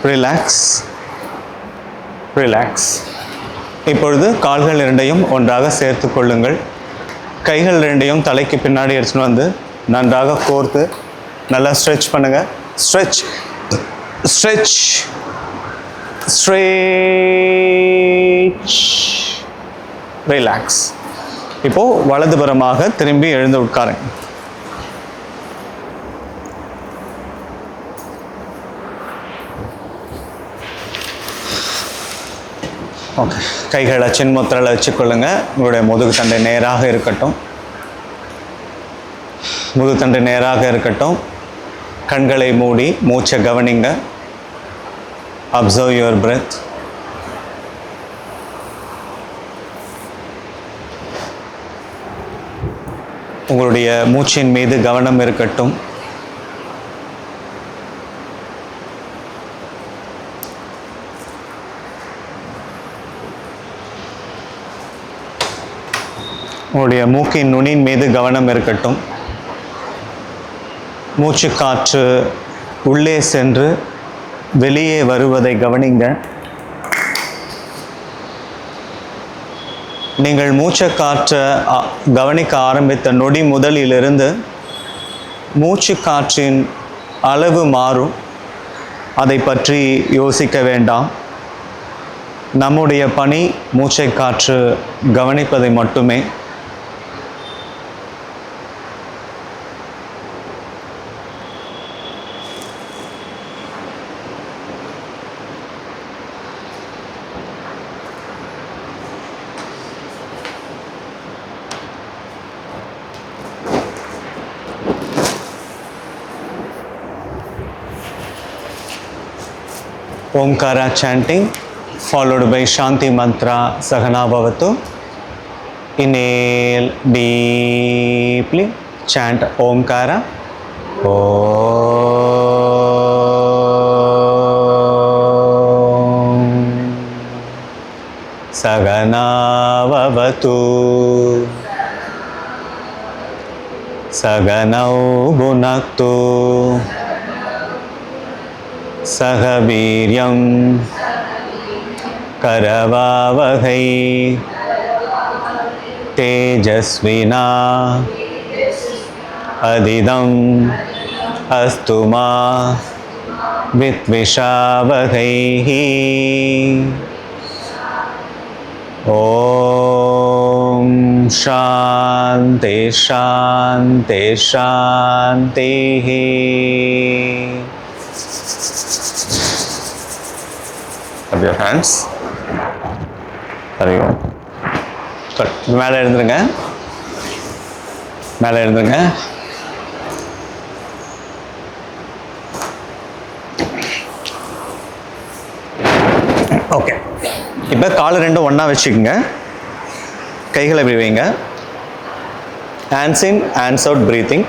Relax, relax. இப்பொழுது கால்கள் இரண்டையும் ஒன்றாக சேர்த்து கொள்ளுங்கள். கைகள் இரண்டையும் தலைக்கு பின்னாடி எடுத்துன்னு வந்து நன்றாக கோர்த்து நல்லா ஸ்ட்ரெச் பண்ணுங்கள். Stretch, stretch, stretch, relax. இப்போது வலதுபுறமாக திரும்பி எழுந்து உட்காருங்க. ஓகே, கைகளை சின்முத்திரையில் வச்சுக்கொள்ளுங்க. உங்களுடைய முதுகு தண்டை நேராக இருக்கட்டும், முதுகு தண்டை நேராக இருக்கட்டும். கண்களை மூடி மூச்சை கவனிங்க. Observe your breadth. உங்களுடைய மூச்சின் மீது கவனம் இருக்கட்டும். உங்களுடைய மூக்கின் நுனியின் மீது கவனம் இருக்கட்டும். மூச்சு காற்று உள்ளே சென்று வெளியே வருவதை கவனிங்க. நீங்கள் மூச்சு காற்றை கவனிக்க ஆரம்பித்த நொடி முதலிலிருந்து மூச்சு காற்றின் அளவு மாறும். அதை பற்றி யோசிக்க வேண்டாம். நம்முடைய பணி மூச்சை காற்று கவனிப்பதை மட்டுமே. Omkara chanting followed by Shanti mantra Sahana Bhavatu. Inhale deeply, chant Omkara. Om Sahana Bhavatu Sahanau Bhunaktu सह वीर्यं करवावहै तेजस्विना अधिदं अस्तु मा विद्विषावहैः। ॐ शान्ति शान्ति शान्तिः। Of your hands. There you go. Good. மேலே எழுந்துருங்க, மேலே எழுந்துருங்க. ஓகே, இப்போ கால் ரெண்டும் ஒன்றா வச்சுக்கோங்க. கைகளை இப்படி வைங்க. Hands in hands out breathing.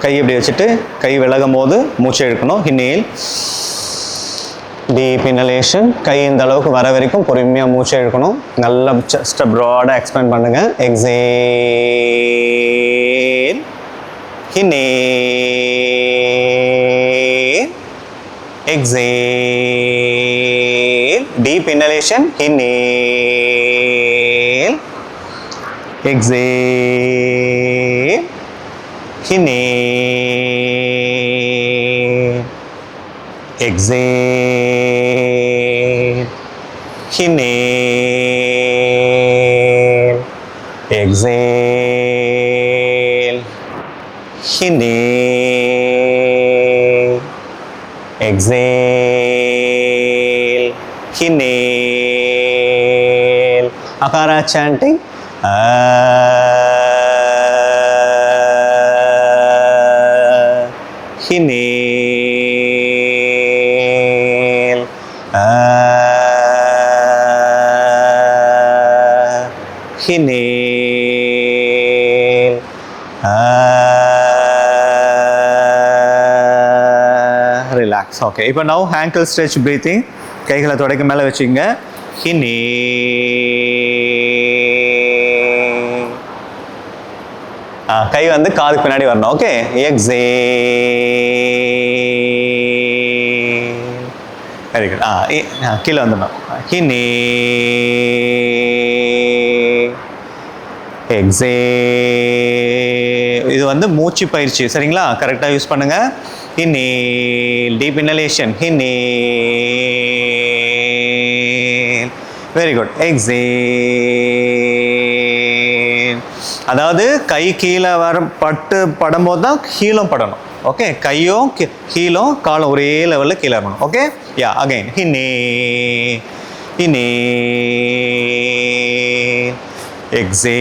கை இப்படி வச்சுட்டு கை விலகும் போது மூச்சை எடுக்கணும். Inhale, deep inhalation. கை இந்த அளவுக்கு வர வரைக்கும் பொறுமையாக மூச்சை எடுக்கணும். நல்லா செஸ்ட்டை ப்ராடாக எக்ஸ்பேண்ட் பண்ணுங்கள். Exhale, inhale, exhale. Deep inhalation, inhale, exhale, inhale, exhale, inhale, exhale, inhale, exhale, inhale. Akara chanting. Inhale, inhale, relax. Okay, இப்போ now ankle stretch breathing. கைகளை தொடைக்கு மேலே வச்சுங்க. கை வந்து காதுக்கு பின்னாடி வரணும். Okay, exhale, very good. கீழே வந்துடணும். ஹினே எக்ஸே. இது வந்து மூச்சு பயிற்சி, சரிங்களா? கரெக்டாக யூஸ் பண்ணுங்க. Inhale deep inhalation. Inhale very good. Exhale. அதாவது கை கீழே படும்போது தான் ஹீலும் படணும். ஓகே, கையும் ஹீலும் காலும் ஒரே லெவலில் கீழே இருக்கணும். Okay, yeah again. Inhale inhale exhale.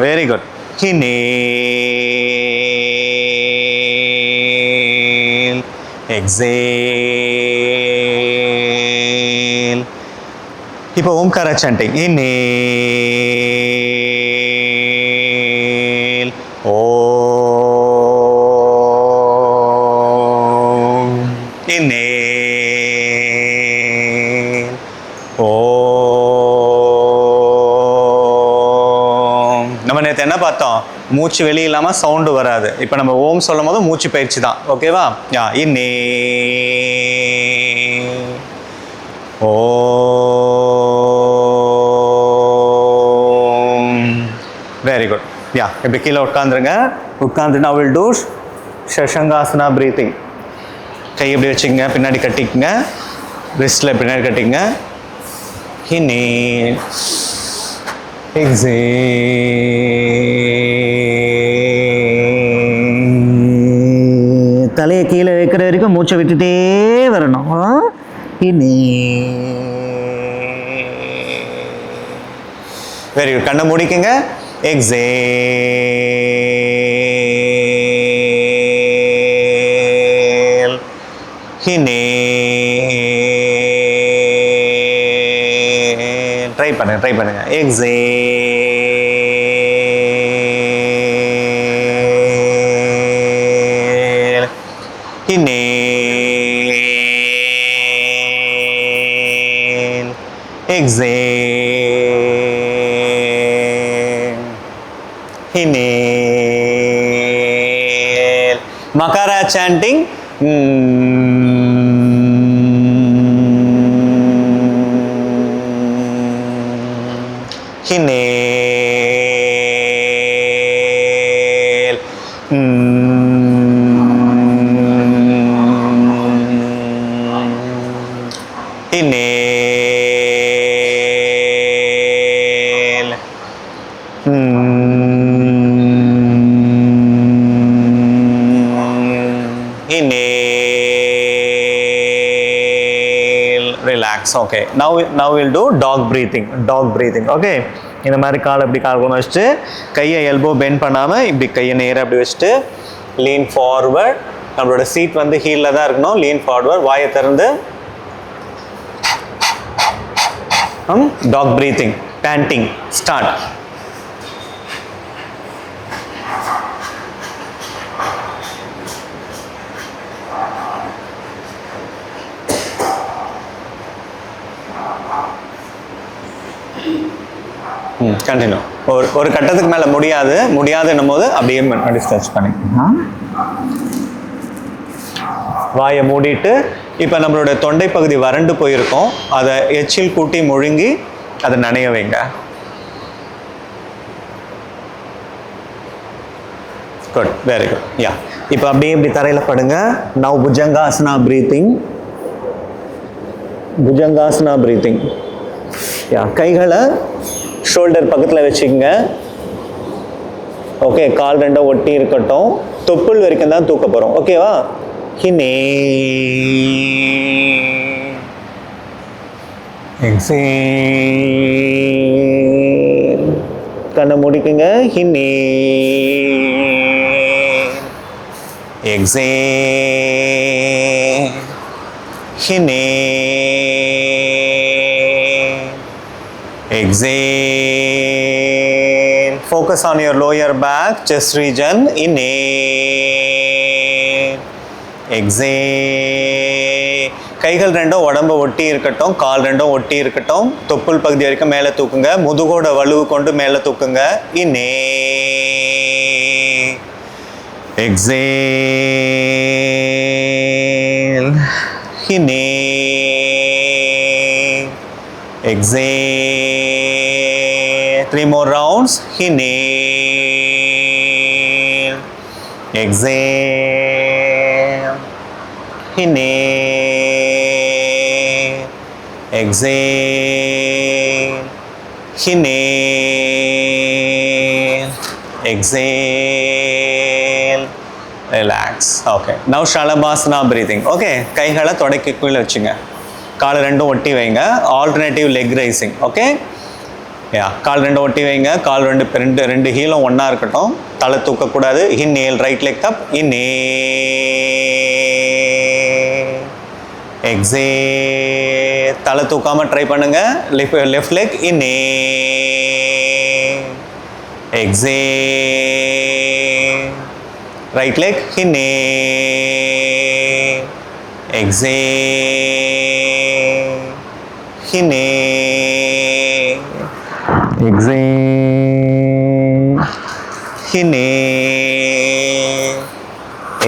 Very good. Inhale exhale. இப்போ Omkara chanting. Inhale Om. Inhale Om. நம்ம நேற்று என்ன பார்த்தோம்? மூச்சு வெளியே இல்லாமல் சவுண்டு வராது. இப்போ நம்ம ஓம் சொல்லும் போது மூச்சு பயிற்சி தான். ஓகேவா? Yeah inhale Om. Very good. Yeah இப்படி கீழே உட்காந்துருங்க. உட்காந்து now we'll do Shashankasana breathing. கை எப்படி வச்சுக்கங்க, பின்னாடி கட்டிக்கங்க, ரிஸ்டில் பின்னாடி கட்டிக்கங்க. ஹினே எக்ஸே. தலையை கீழே வைக்கிற வரைக்கும் மூச்சை விட்டுட்டே வரணும். ஹினே. Very good. கண்ணை மூடிக்குங்க. எக்ஸே. ஹினே. ட்ரை பண்ணுங்க. எக்ஸே. ஹினே. எக்ஸே. Inhale. Makara chanting. Inhale. Inhale. Inhale. Relax. Okay. Now we'll do dog breathing. Okay. இந்த மாதிரி கால் அப்படி கால் கொண்டு வச்சுட்டு கையை எல்போ பெண்ட் பண்ணாமல் இப்படி கையை நேராக அப்படி வச்சுட்டு லீன் ஃபார்வர்ட். நம்மளோட சீட் வந்து ஹீலில் தான் இருக்கணும். Lean forward. வாயை திறந்து dog breathing. Panting. Start. Continue. ஒரு கட்டத்துக்கு மேலே முடியாதுன்னும் போது அப்படியே டிஸ்டர்ச் பண்ணிக்கலாம். வாயை மூடிட்டு இப்போ நம்மளோட தொண்டை பகுதி வறண்டு போயிருக்கோம். அதை எச்சில் கூட்டி முழுங்கி அதை நனைய வைங்க. குட். Very good. யா இப்போ அப்படியே இப்படி தரையில் படுங்க. Now Bhujangasana breathing. யா கைகளை ஷோல்டர் பக்கத்தில் வச்சுக்கோங்க. ஓகே, கால் ரெண்டும் ஒட்டி இருக்கட்டும். தொப்புள் வரைக்கும் தான் தூக்க போகிறோம். ஓகேவா? ஹினே. எக்ஸேல். கண்ணை முடிக்குங்க. ஹினே. Exhale. ஹினே. Exhale. Focus on your lower back, chest region. Inhale. Exhale. கைகள் ரெண்டும் உடம்பு ஒட்டி இருக்கட்டும். கால் ரெண்டும் ஒட்டி இருக்கட்டும். தொப்புள் பகுதி வரைக்கும் மேலே தூக்குங்க. முதுகோட வலுவு கொண்டு மேலே தூக்குங்க. Inhale. Exhale. inhale, exhale. 3 more rounds. Inhale, exhale, inhale, exhale, inhale, exhale, relax. Okay, now Shalabhasana breathing. Okay, கைகளை தொடைக்குள்ள வச்சுங்க, கால் ரெண்டும் ஒட்டி வைங்க, alternative leg raising. Okay, yeah, கால் ரெண்டும் ஒட்டி வைங்க, கால் ரெண்டு ஹீலும் ஒன்றா இருக்கட்டும், தலை தூக்கக்கூடாது. Inhale, right leg up, inhale, exhale, தலை தூக்காமல் ட்ரை பண்ணுங்க. Left leg, inhale, exhale, right leg, inhale, exhale, inhale, exhale, inhale,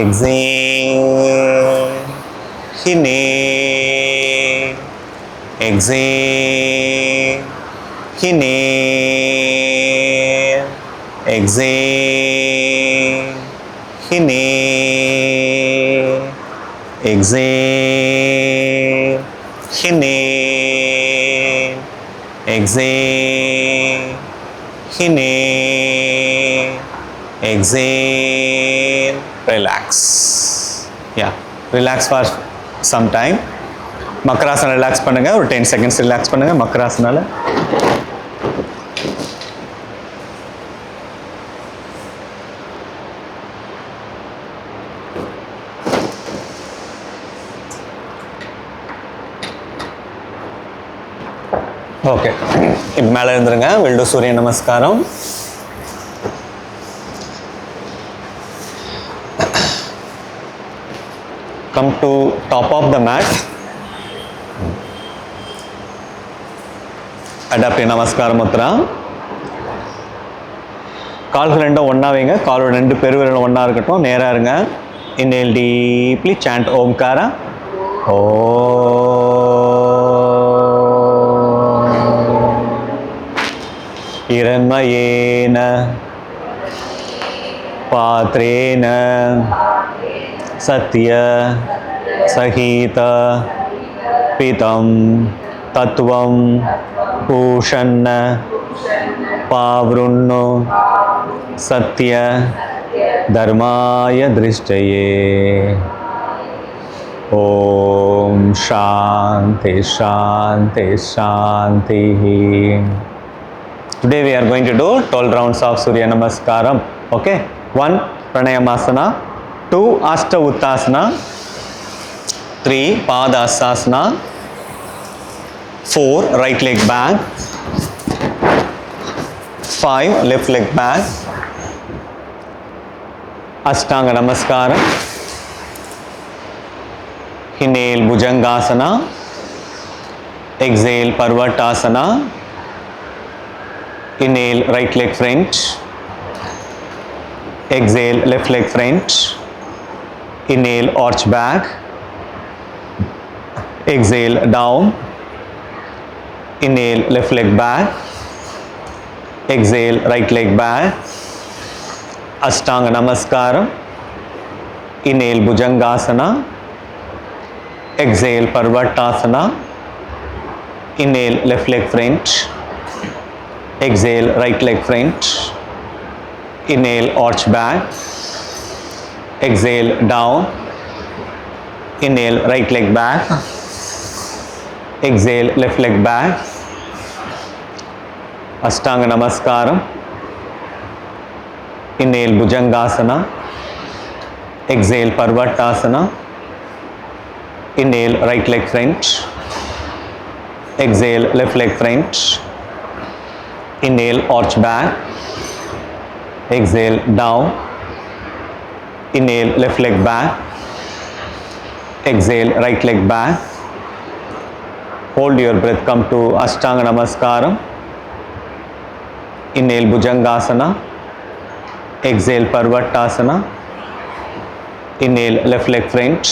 exhale, inhale, exhale, inhale, exhale, inhale, exhale, inhale, exhale, inhale, exhale, relax. Yeah, relax for some time. Makarasana relax பண்ணுங்க, ஒரு 10 seconds relax பண்ணுங்க Makarasanaல. Okay, இப்போ மேலே இருந்துருங்க. Will do surya namaskaram. Come to top of the mat. Adaptive namaskaram mudra. கால்கள் ரெண்டும் ஒன்றா வைங்க, காலோட 2 பெருவிரலும் ஒன்றா இருக்கட்டும், நேராக இருங்க. Inhale deeply, chant Omkara. ஓ हिरण्मयेन पात्रेण सत्य सहित पितं तत्वं पूषन्न पावृण्णो सत्य धर्माय दृष्टये. ओम शांति शांति शांति. Today we are going to do 12 rounds of Surya Namaskaram. Okay, 1 Pranayamasana, 2 Ashta Uttasana, 3 Padasasana, 4 right leg back, 5 left leg back, Ashtanga Namaskaram. Inhale Bhujangasana, exhale Parvatasana. Inhale right leg front, exhale left leg front, inhale arch back, exhale down, inhale left leg back, exhale right leg back, Ashtanga Namaskaram. Inhale Bhujangasana, exhale Parvatasana, inhale left leg front, exhale right leg front, inhale arch back, exhale down, inhale right leg back, exhale left leg back, Ashtanga Namaskaram. Inhale Bhujangasana, exhale Parvatasana, inhale right leg front, exhale left leg front, inhale arch back, exhale down, inhale left leg back, exhale right leg back, hold your breath, come to Ashtanga Namaskaram. Inhale Bhujangasana, exhale Parvatasana, inhale left leg front,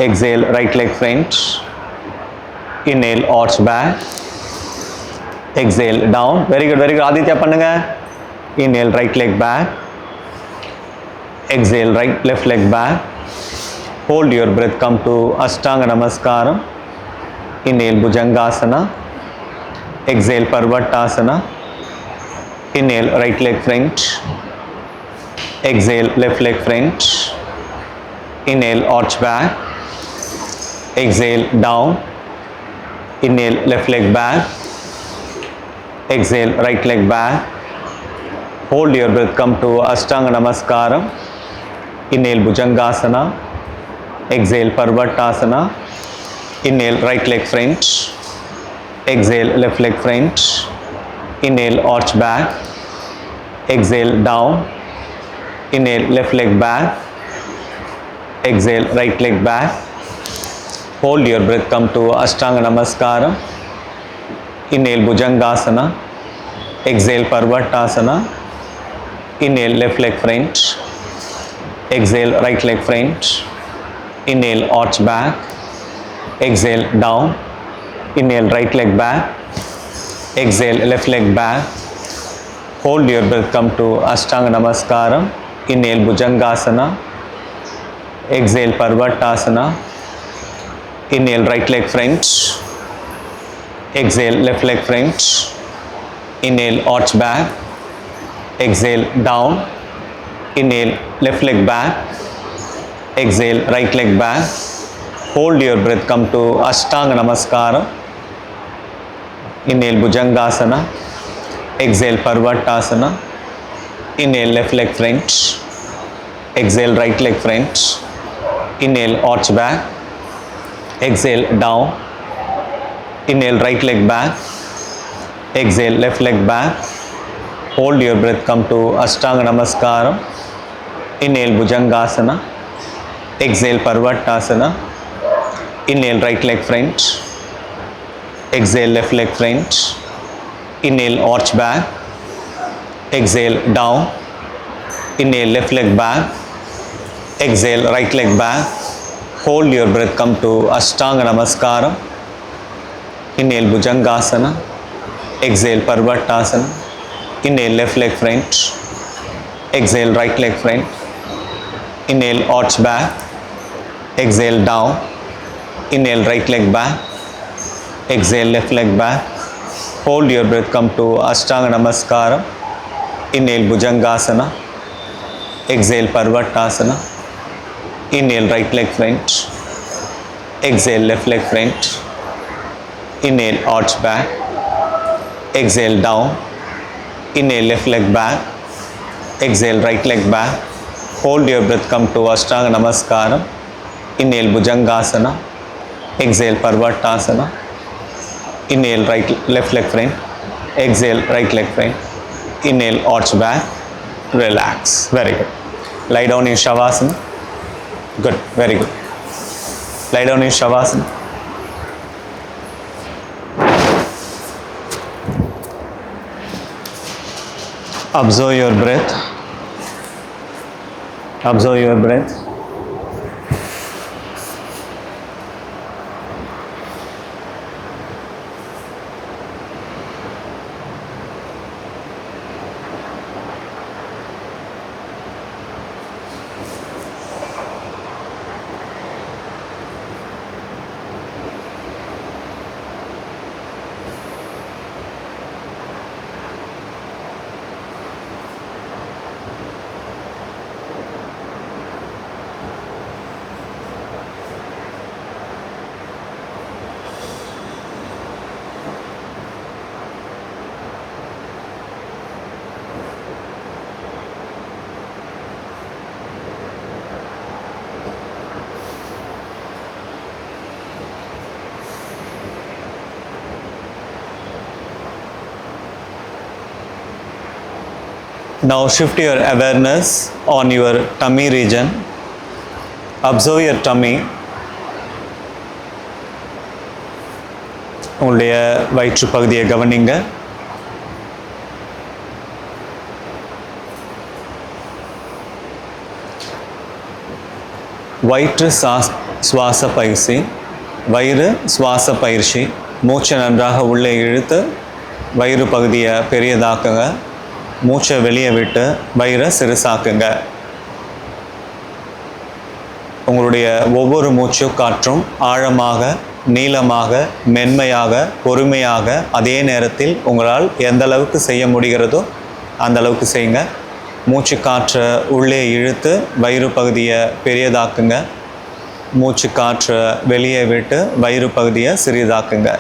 exhale right leg front, inhale arch back, exhale down, very good, Aditya பண்ணுங்க. Inhale right leg back, exhale right left leg back, hold your breath, come to Ashtanga Namaskaram, inhale Bhujangasana, exhale Parvattasana, inhale right leg front, exhale left leg front, inhale arch back, exhale down, inhale left leg back, exhale right leg back, hold your breath, come to Ashtanga Namaskaram, inhale Bhujangasana, exhale Parvattasana, inhale right leg front, exhale left leg front, inhale arch back, exhale down, inhale left leg back, exhale right leg back, hold your breath, come to Ashtanga Namaskaram, inhale Bhujangasana, exhale Parvattasana, inhale left leg front, exhale right leg front, inhale arch back, exhale down, inhale right leg back, exhale left leg back, hold your breath, come to Ashtanga Namaskaram, inhale Bhujangasana, exhale Parvattasana, inhale right leg front, exhale left leg front, inhale arch back, exhale down, inhale left leg back, exhale right leg back, hold your breath, come to Ashtanga Namaskaram, inhale Bhujangasana, exhale Parvattasana, inhale left leg front, exhale right leg front, inhale arch back, exhale down, inhale right leg back, exhale left leg back, hold your breath, come to Ashtanga Namaskaram, inhale Bhujangasana, exhale Parvattasana, inhale right leg front, exhale left leg front, inhale arch back, exhale down, inhale left leg back, exhale right leg back, hold your breath, come to Ashtanga Namaskaram, inhale Bhujangasana, exhale Parvattasana, inhale left leg front, exhale right leg front, inhale arch back, exhale down, inhale right leg back, exhale left leg back, hold your breath, come to Ashtanga Namaskaram, inhale Bhujangasana, exhale Parvattasana, inhale right leg front, exhale left leg front, inhale arch back, exhale down, inhale left leg back, exhale right leg back, hold your breath, come to Ashtanga Namaskaram, inhale Bhujangasana, exhale Parvattasana, inhale right left leg front, exhale right leg front, inhale arch back, relax, very good. Lie down in Shavasana, good, very good. Lie down in Shavasana. Observe your breath. Observe your breath. Now shift your awareness on your tummy region. Observe your tummy. உங்களுடைய வயிற்று பகுதியை கவனிங்க. வயிற்று சுவாச பயிற்சி. வயிறு சுவாச பயிற்சி. மூச்சை நன்றாக உள்ளே இழுத்து வயிறு பகுதியை பெரியதாக்குங்க. மூச்சை வெளியே விட்டு வயிறை சிறுசாக்குங்க. உங்களுடைய ஒவ்வொரு மூச்சு காற்றும் ஆழமாக, நீளமாக, மென்மையாக, பொறுமையாக, அதே நேரத்தில் உங்களால் எந்த அளவுக்கு செய்ய முடிகிறதோ அந்த அளவுக்கு செய்யுங்க. மூச்சு காற்றை உள்ளே இழுத்து வயிறு பகுதியை பெரியதாக்குங்க. மூச்சு காற்றை வெளியே விட்டு வயிறு பகுதியை சிறியதாக்குங்க.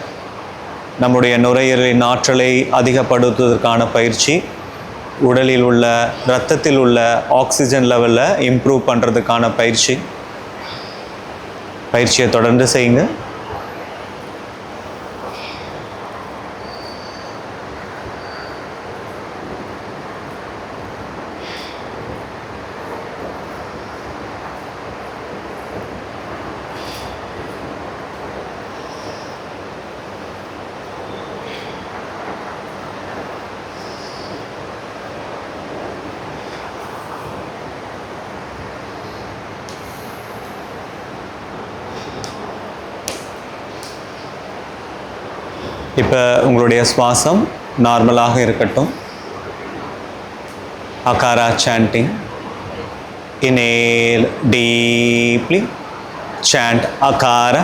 நம்முடைய நுரையீரலின் ஆற்றலை அதிகப்படுத்துவதற்கான பயிற்சி, உடலில் உள்ள இரத்தத்தில் உள்ள ஆக்சிஜன் லெவலை இம்ப்ரூவ் பண்ணுறதுக்கான பயிற்சியை தொடர்ந்து செய்யுங்க. இப்போ உங்களுடைய சுவாசம் நார்மலாக இருக்கட்டும். Akara sanding. Inhale deeply. Chant akara.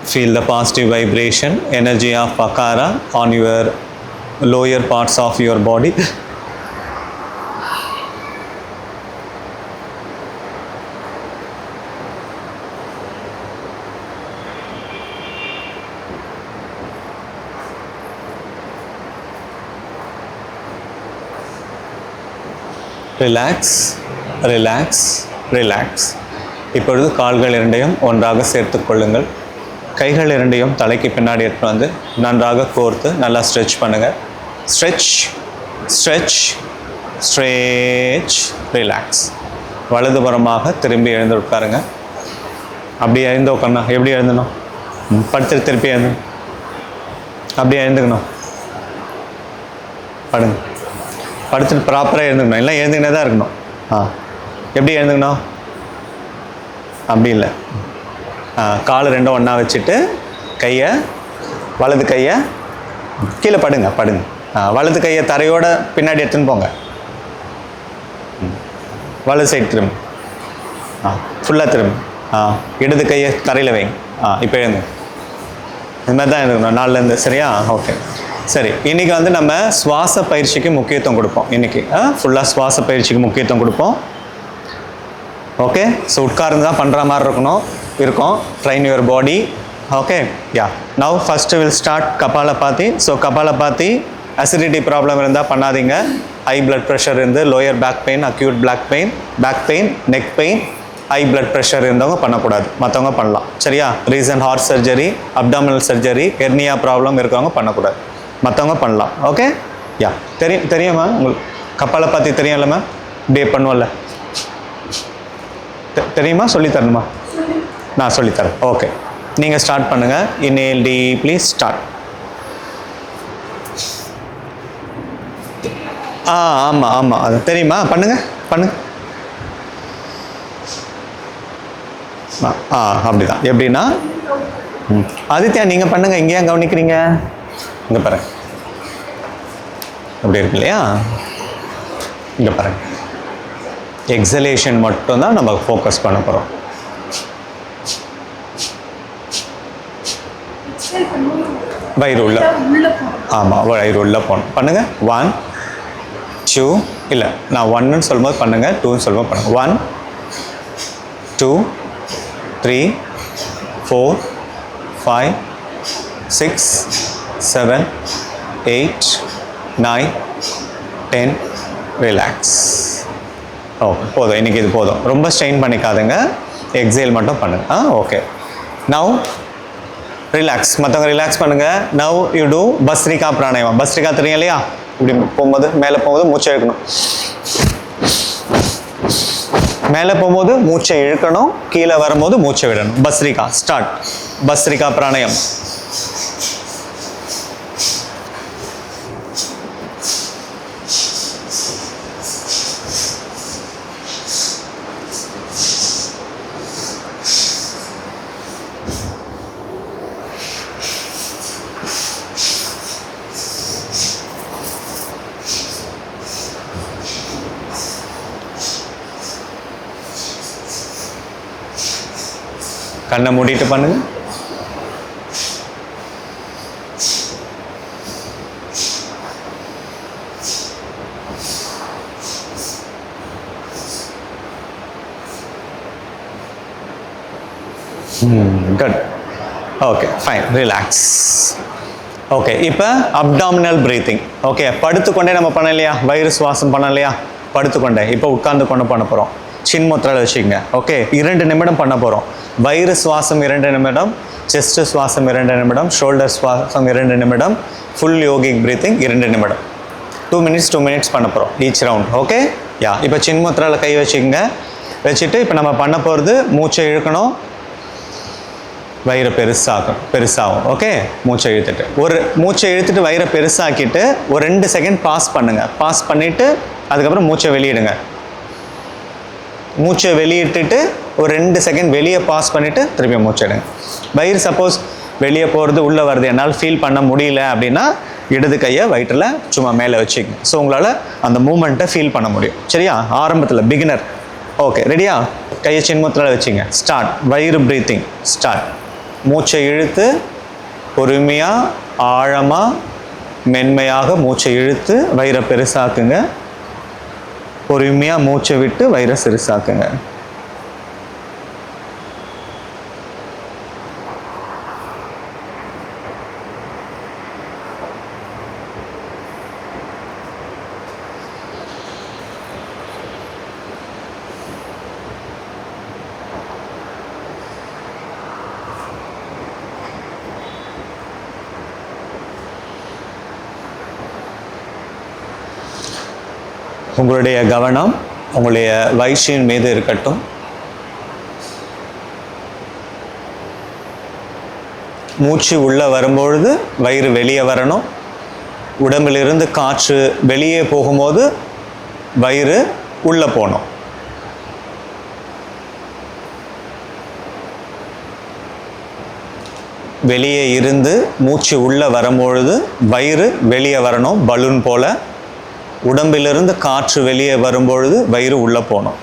Feel the positive vibration, energy of akara on your lower parts of your body. Relax, relax, relax. இப்பொழுது கால்கள் இரண்டையும் ஒன்றாக சேர்த்து கொள்ளுங்கள். கைகள் இரண்டையும் தலைக்கு பின்னாடி எடுத்து வந்து நன்றாக கோர்த்து நல்லா ஸ்ட்ரெச் பண்ணுங்கள். Stretch, stretch, stretch, relax. வலதுபுறமாக திரும்பி எழுந்து உட்காருங்க. அப்படியே எழுந்து உட்காரணும். எப்படி எழுந்தணும்? படுத்து திருப்பி எழுந்து. அப்படியே எழுந்துக்கணும். படுங்க. படுத்துட்டு ப்ராப்பராக எழுந்துக்கணும். எல்லாம் எழுந்துக்கினே தான் இருக்கணும். எப்படி எழுந்துக்கணும்? அப்படி இல்லை. கால் ரெண்டும் ஒன்றா வச்சுட்டு கையை, வலது கையை கீழே படுங்க. வலது கையை தரையோட பின்னாடி எடுத்துன்னு போங்க. வலது சைடு திரும்ப. ஃபுல்லாக திரும்ப. இடது கையை தரையில் வைங்க. இப்போ எழுந்து. இது மாதிரி தான் எழுந்துக்கணும் நாலுலேருந்து. சரியா? ஓகே. சரி, இன்றைக்கி வந்து நம்ம சுவாச பயிற்சிக்கு முக்கியத்துவம் கொடுப்போம். இன்றைக்கி ஃபுல்லாக சுவாச பயிற்சிக்கு முக்கியத்துவம் கொடுப்போம். ஓகே. ஸோ உட்கார்ந்து தான் பண்ணுற மாதிரி இருக்கும். Train your body. Okay. Yeah, now first will start kapalabhati. So kapalabhati acidity problem இருந்தால் பண்ணாதீங்க. ஹை பிளட் ப்ரெஷர் இருந்து, lower back pain, acute back pain, neck pain, high blood pressure இருந்தவங்க பண்ணக்கூடாது. மற்றவங்க பண்ணலாம். சரியா? Recent heart surgery, abdominal surgery, hernia problem இருக்கிறவங்க பண்ணக்கூடாது. மற்றவங்க பண்ணலாம். ஓகே. யா, தெரியுமா உங்களுக்கு? கபாலபாதி தெரியும்ல மேம்? இப்படியே பண்ணுவோம்ல, தெரியுமா? சொல்லித்தரணுமா? நான் சொல்லித்தரேன். ஓகே, நீங்கள் ஸ்டார்ட் பண்ணுங்கள். Inhale deeply. ஸ்டார்ட். ஆமாம் அது தெரியுமா? பண்ணுங்க. அப்படிதான். எப்படின்னா, ஆதித்யா நீங்கள் பண்ணுங்க. இங்கே ஏன் கவனிக்கிறீங்க? இங்கே பாருங்க. அப்படி இருக்கு இல்லையா? இங்கே பாருங்க. எக்ஸலேஷன் மட்டும்தான் நம்ம ஃபோக்கஸ் பண்ண போகிறோம். வயிறு உள்ள. ஆமாம், வயிறு உள்ள போகணும். பண்ணுங்க. 1 2 இல்லை, நான் 1ன்னு சொல்லும்போது பண்ணுங்க, 2ன்னு சொல்லும்போது பண்ணுங்க. 1 2 3 4 5 6 7 8 9 10. ரிலாக்ஸ். போதும். இன்றைக்கி இது போதும். ரொம்ப ஸ்ட்ரெயின் பண்ணிக்காதுங்க. எக்ஸேல் மட்டும் பண்ணுங்க. ஓகே. Now relax. மற்றவங்க ரிலாக்ஸ் பண்ணுங்கள். நவ் யூ டூ பஸ்ரிகா பிராணாயாமம். பஸ்ரிகா தெரியும் இல்லையா? இப்படி போகும்போது, மேலே போகும்போது மூச்சை இழுக்கணும். மேலே போகும்போது மூச்சை இழுக்கணும், கீழே வரும்போது மூச்சை விடணும். பஸ்ரிகா. ஸ்டார்ட். பஸ்ரிகா பிராணாயாமம். கண்ணை மூடிட்டு பண்ணுங்க. Good. Okay fine, relax. Okay, இப்போ அப்டாமினல் பிரீத்திங். ஓகே, படுத்துக்கொண்டே நம்ம பண்ணலையா, வயிறு சுவாசம் பண்ணலையா, படுத்துக்கொண்டே. இப்போ உட்கார்ந்து கொண்டு பண்ண போகிறோம். சின்முத்திரால வச்சுக்கோங்க. ஓகே, 2 நிமிடம் பண்ண போகிறோம். வயிறு சுவாசம் 2 நிமிடம், செஸ்ட் சுவாசம் 2 நிமிடம், ஷோல்டர் சுவாசம் 2 நிமிடம், ஃபுல் யோகிக் பிரீத்திங் 2 நிமிடம். 2 மினிட்ஸ் பண்ண போகிறோம் ஈச் ரவுண்ட். ஓகே, யா. இப்போ சின்முத்திரால கை வச்சுக்கோங்க. வச்சுட்டு இப்போ நம்ம பண்ண போகிறது, மூச்சை இழுக்கணும், வயிறை பெருசாகும். ஓகே, மூச்சை இழுத்துட்டு வயிறை பெருசாக்கிட்டு ஒரு 2 செகண்ட் பாஸ் பண்ணுங்க. பாஸ் பண்ணிவிட்டு அதுக்கப்புறம் மூச்சை வெளியிடுங்க. மூச்சை வெளியிட்டுட்டு ஒரு 2 செகண்ட் வெளியே பாஸ் பண்ணிவிட்டு திருப்பி மூச்சை எடுங்க. வயிறு சப்போஸ் வெளியே போகிறது உள்ளே வருது என்னால் ஃபீல் பண்ண முடியல அப்படின்னா இடது கையை வயிற்றில் சும்மா மேலே வச்சுக்கங்க. ஸோ உங்களால் அந்த மூமெண்ட்டை ஃபீல் பண்ண முடியும். சரியா? ஆரம்பத்தில் பிகினர். ஓகே, ரெடியா? கையை சின்முத்திரால வச்சுங்க. ஸ்டார்ட். வயிறு ப்ரீத்திங் ஸ்டார்ட். மூச்சை இழுத்து பொறுமையாக ஆழமாக மென்மையாக மூச்சை இழுத்து வயிறை பெருசாக்குங்க. பொறுமையாக மூச்சை விட்டு வயிறை சிறுசாக்குங்க. உங்களுடைய கவனம் உங்களுடைய வயிற்றின் மீது இருக்கட்டும். மூச்சு உள்ளே வரும்பொழுது வயிறு வெளியே வரணும். உடம்பிலிருந்து காற்று வெளியே போகும்போது வயிறு உள்ளே போகணும். வெளியே இருந்து மூச்சு உள்ளே வரும்பொழுது வயிறு வெளியே வரணும், பலூன் போல. உடம்பிலிருந்து காற்று வெளியே வரும்பொழுது வயிறு உள்ளே போகணும்.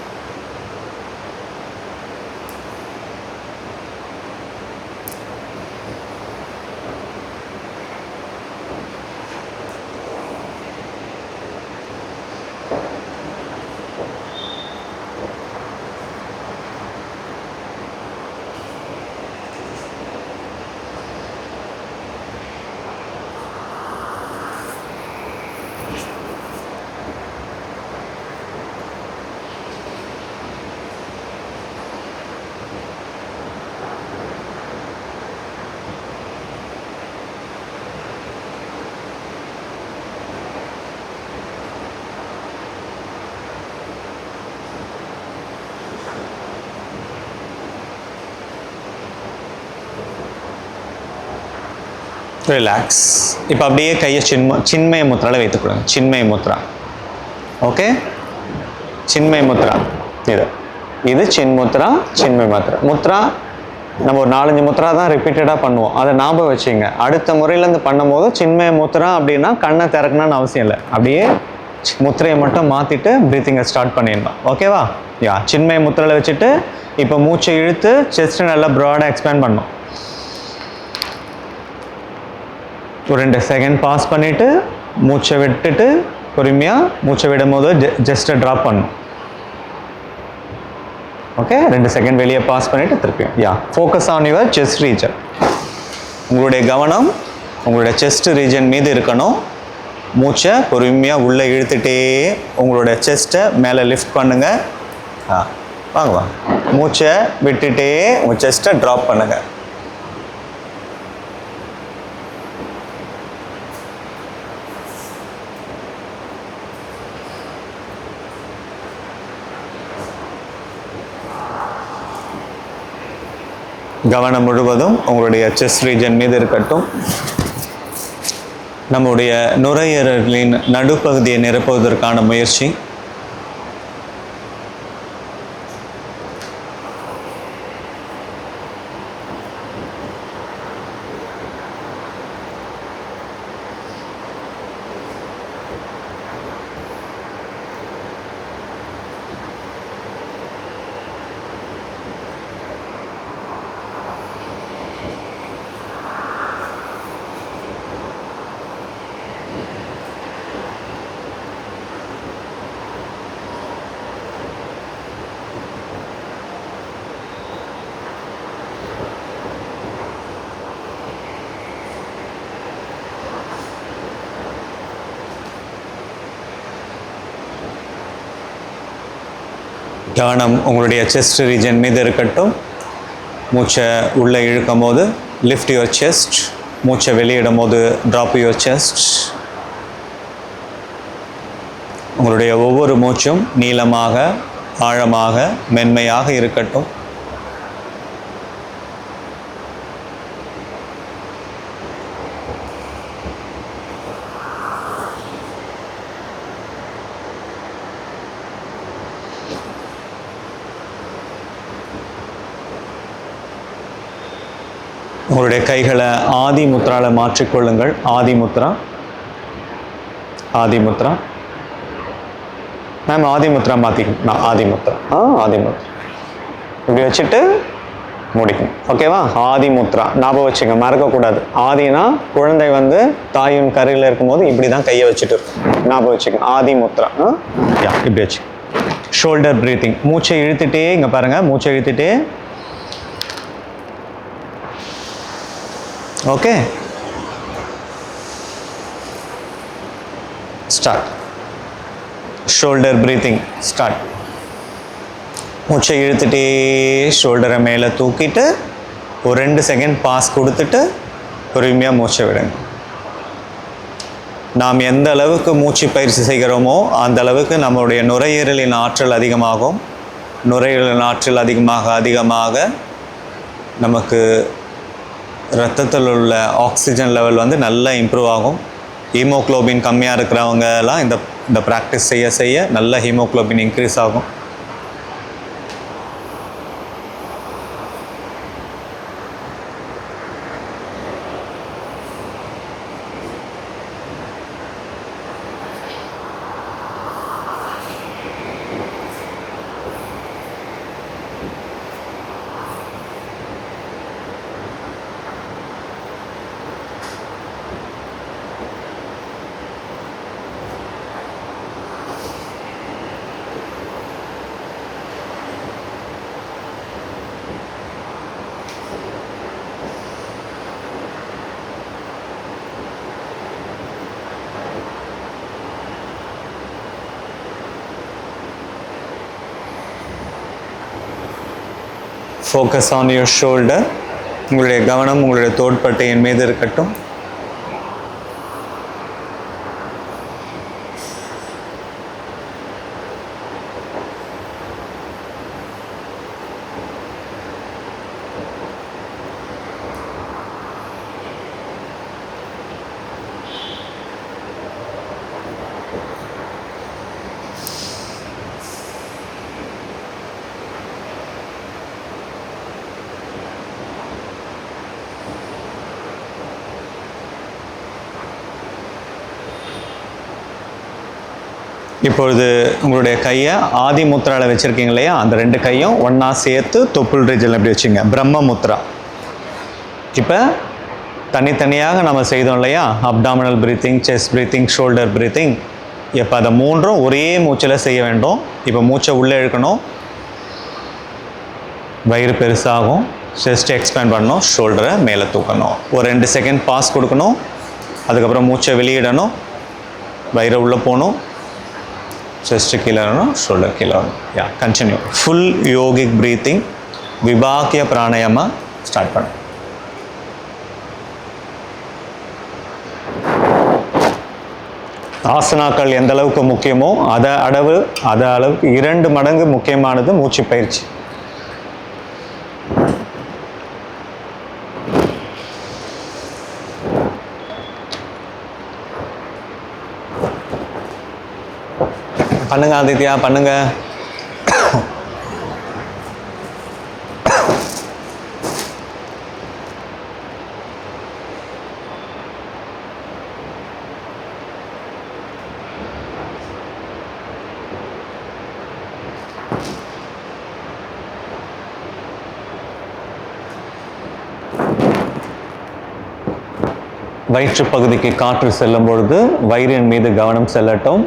ரிலாக்ஸ். இப்போ அப்படியே கையை சின்மய முத்ரால வைத்துக்கொள்ளுங்க. சின்மய முத்ரா. ஓகே, சின்மய முத்ரா. இது சின்முத்ரா, சின்மய முத்ரா. நம்ம ஒரு 4-5 முத்ரா தான் ரிப்பீட்டடாக பண்ணுவோம். அதை ஞாபகம் வச்சுங்க. அடுத்த முறையிலேருந்து பண்ணும்போது சின்மய முத்ரா அப்படின்னா கண்ணை திறக்கணும்னு அவசியம் இல்லை. அப்படியே முத்திரையை மட்டும் மாற்றிட்டு ப்ரீத்திங்கை ஸ்டார்ட் பண்ணிடணும். ஓகேவா? யா. சின்மய முத்ரால வச்சுட்டு இப்போ மூச்சை இழுத்து செஸ்ட்டு நல்லா ப்ராடாக எக்ஸ்பேண்ட் பண்ணணும். ஒரு 2 செகண்ட் பாஸ் பண்ணிவிட்டு மூச்சை விட்டுட்டு பொறுமையாக மூச்சை விடும் போது ஜஸ்ட்டை ட்ராப் பண்ணணும். ஓகே, 2 செகண்ட் வெளியே பாஸ் பண்ணிவிட்டு திருப்பியும். Yeah. Focus on your chest region. உங்களுடைய கவனம் உங்களுடைய செஸ்ட் ரீஜன் மீது இருக்கணும். மூச்சை பொறுமையாக உள்ளே இழுத்துட்டே உங்களோட செஸ்ட்டை மேலே லிஃப்ட் பண்ணுங்கள். வாங்க. மூச்சை விட்டுட்டே உங்கள் செஸ்ட்டை ட்ராப் பண்ணுங்கள். கவனம் முழுவதும் உங்களுடைய செஸ்ட் ரீஜன் மீது இருக்கட்டும். நம்முடைய நுரையீரலின் நடுப்பகுதியை நிரப்புவதற்கான முயற்சி. கவனம் உங்களுடைய செஸ்ட் ரீஜன் மீது இருக்கட்டும். மூச்சை உள்ளே இழுக்கும் போது லிஃப்ட் யுவர் செஸ்ட், மூச்சை வெளியிடும் போது ட்ராப் யுவர் செஸ்ட். உங்களுடைய ஒவ்வொரு மூச்சும் நீளமாக, ஆழமாக, மென்மையாக இருக்கட்டும். உங்களுடைய கைகளை ஆதி முத்ராவில் மாற்றிக்கொள்ளுங்கள். ஆதி முத்ரா, ஆதி முத்ரா. மேம் ஆதி முத்ரா மாற்றிக்கணும். ஆதி முத்ரா, ஆதி முத்ரா இப்படி வச்சுட்டு முடிக்கணும். ஓகேவா? ஆதி முத்ரா ஞாபகம் வச்சுங்க, மறக்கக்கூடாது. ஆதினா குழந்தை வந்து தாயின் கரையில் இருக்கும்போது இப்படி தான் கையை வச்சுட்டு ஞாபகம் வச்சுக்கோங்க. ஆதி முத்ரா. இப்படி வச்சு ஷோல்டர் ப்ரீத்திங். மூச்சை இழுத்துட்டே, இங்கே பாருங்கள், மூச்சை இழுத்துட்டே. Okay, start. Shoulder breathing start. மூச்சை இழுத்துட்டே ஷோல்டரை மேலே தூக்கிட்டு ஒரு 2 செகண்ட் பாஸ் கொடுத்துட்டு பொறுமையாக மூச்சை விடுங்க. நாம் எந்த அளவுக்கு மூச்சு பயிற்சி செய்கிறோமோ அந்த அளவுக்கு நம்மளுடைய நுரையீரலின் ஆற்றல் அதிகமாகும். நுரையீரலின் ஆற்றல் அதிகமாக நமக்கு ரத்தத்தில் உள்ள ஆக்சிஜன் லெவல் வந்து நல்லா இம்ப்ரூவ் ஆகும். ஹீமோக்ளோபின் கம்மியாக இருக்கிறவங்கலாம் இந்த ப்ராக்டிஸ் செய்ய நல்ல ஹீமோக்ளோபின் இன்க்ரீஸ் ஆகும். Focus on your shoulder. உங்களுடைய கவனம் உங்களுடைய தோள்பட்டையின் மீது இருக்கட்டும். இப்பொழுது உங்களுடைய கையை ஆதி முத்ராவில் வச்சுருக்கீங்க இல்லையா, அந்த 2 கையும் ஒன்றா சேர்த்து தொப்புள் ரீஜனில் எப்படி வச்சுங்க, பிரம்ம முத்ரா. இப்போ தனித்தனியாக நம்ம செய்தோம் இல்லையா, abdominal breathing, chest breathing, shoulder breathing. இப்போ அதை 3ம் ஒரே மூச்சில் செய்ய வேண்டும். இப்போ மூச்சை உள்ளே இழுக்கணும், வயிறு பெருசாகும், செஸ்ட் எக்ஸ்பேண்ட் பண்ணணும், ஷோல்டரை மேலே தூக்கணும். ஒரு 2 செகண்ட் பாஸ் கொடுக்கணும். அதுக்கப்புறம் மூச்சை வெளியிடணும், வயிறு உள்ளே போகணும், செஸ்ட் கீழே வரணும், ஷோல்டர் கீழே வரணும். கண்டினியூ. ஃபுல் யோகிக் ப்ரீத்திங், விபாக்கிய பிராணாயாமா ஸ்டார்ட் பண்ணு. ஆசனாக்கள் எந்த அளவுக்கு முக்கியமோ அதை அளவுக்கு 2 மடங்கு முக்கியமானது மூச்சு பயிற்சி. பண்ணுங்க ஆதித்யா, பண்ணுங்க. வயிற்று பகுதிக்கு காற்று செல்லும் பொழுது வயிறின் மீது கவனம் செல்லட்டும்.